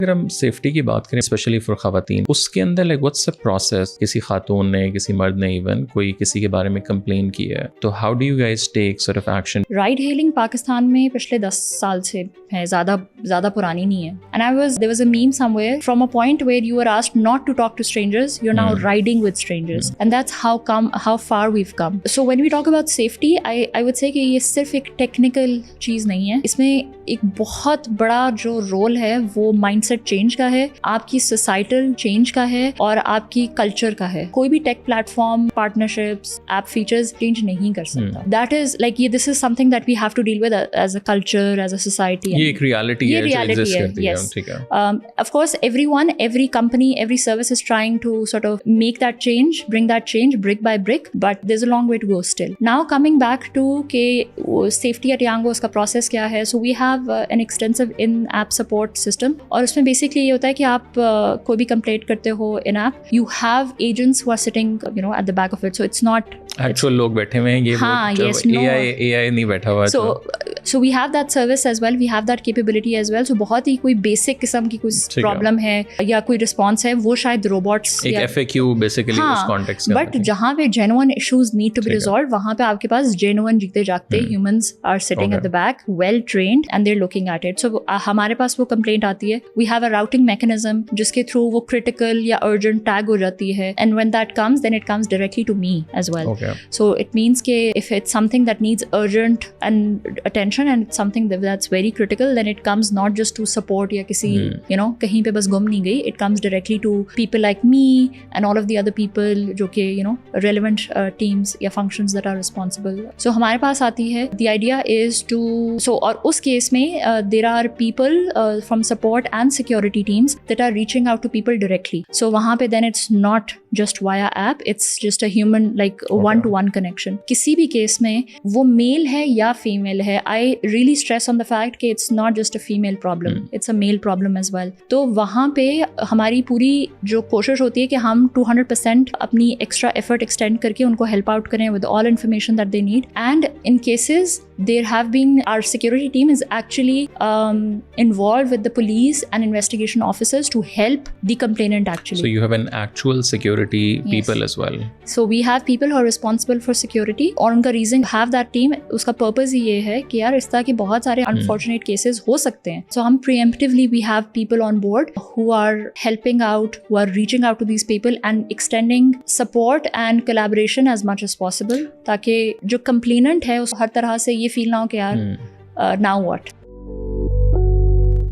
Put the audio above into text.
अगर हम सेफ्टी की बात करें स्पेशली फॉर खवातीन, उसके अंदर लाइक व्हाट्स द प्रोसेस? किसी खातून ने, किसी मर्द ने इवन कोई किसी के बारे में कंप्लेन की है, तो how do you guys take sort of action? Ride hailing Pakistan में पिछले 10 साल से है, ज़्यादा पुरानी नहीं है. And there was a meme somewhere, from a point where you were asked not to talk to strangers, you're now riding with strangers. And that's how far we've come. So when we talk about safety, I would say कि ये सिर्फ एक technical चीज़ नहीं है. इसमें एक बहुत बड़ा जो रोल है वो माइंडसेट चेंज का है, आपकी सोसाइटल चेंज का है और आपकी कल्चर का है. कोई भी tech platform, partnerships, app features change नहीं कर सकता. That is like this is something that we have to deal with as a culture, as a society. ये एक रियलिटी है जो एग्जिस्ट करती है. ठीक है. Of course, every company, every service is trying to sort of make that change, bring that change brick by brick, but there's a long way to go still. Now coming back to safety at Yango, उसका process क्या है? So we have an extensive in-app support system, और उसमें basically ये होता है कि आप कोई भी complaint करते हो in-app, you have agents who are sitting, at the back of it. So it's not actual लोग बैठे हुए हैं. ये हाँ, yes, no. AI नहीं बैठा हुआ. So we have that service as well, we have that capability as well. So बहुत ही कोई basic किस्म की कोई प्रॉब्लम है या कोई रिस्पॉन्स है, वो शायद रोबोट्स एक FAQ बेसिकली उस कॉन्टेक्स्ट में. बट जहाँ पे genuine issues need to be resolve, वहाँ पे आपके पास जेन्युइन जीते जागते humans are sitting at the back, well trained, and they are looking at it. So हमारे पास वो कंप्लेंट आती है, we have a routing mechanism जिसके थ्रू वो क्रिटिकल या अर्जेंट टैग हो जाती है, and when that comes then it comes directly to me as well. So it means के if it's something that needs urgent and attention and something that's very critical, then it comes not just to support या किसी कहीं पे बस गुम नहीं गई. It comes directly to people like me and all of the other people जो कि रेलेवेंट टीम्स या functions that are responsible. So हमारे पास आती है. द आइडिया इज टू और उस केस में there are people from support and security teams that are reaching out to people directly. So वहाँ पे then it's not just via app, it's just a human like one-to-one connection. किसी भी case में वो mail है या female है, I really stress on the fact कि it's not just a female problem, it's a male problem as well. तो वहाँ पे हमारी पूरी जो कोशिश होती है कि हम 200% अपनी extra effort extend करके उनको help out करें with all information that they need. And in cases there have been, our security team is actually involved with the police and investigation officers to help the complainant actually. So you have an actual security people as well. So we have people who are responsible for security, और उनका reason have that team, उसका purpose ही ये है कि यार इस तरह के बहुत सारे unfortunate cases हो सकते हैं. So हम preemptively we have people on board who are helping out, who are reaching out to these people and extending support and collaboration as much as possible, ताकि जो complainant है उस हर तरह से ये फील ना हो कि यार now what.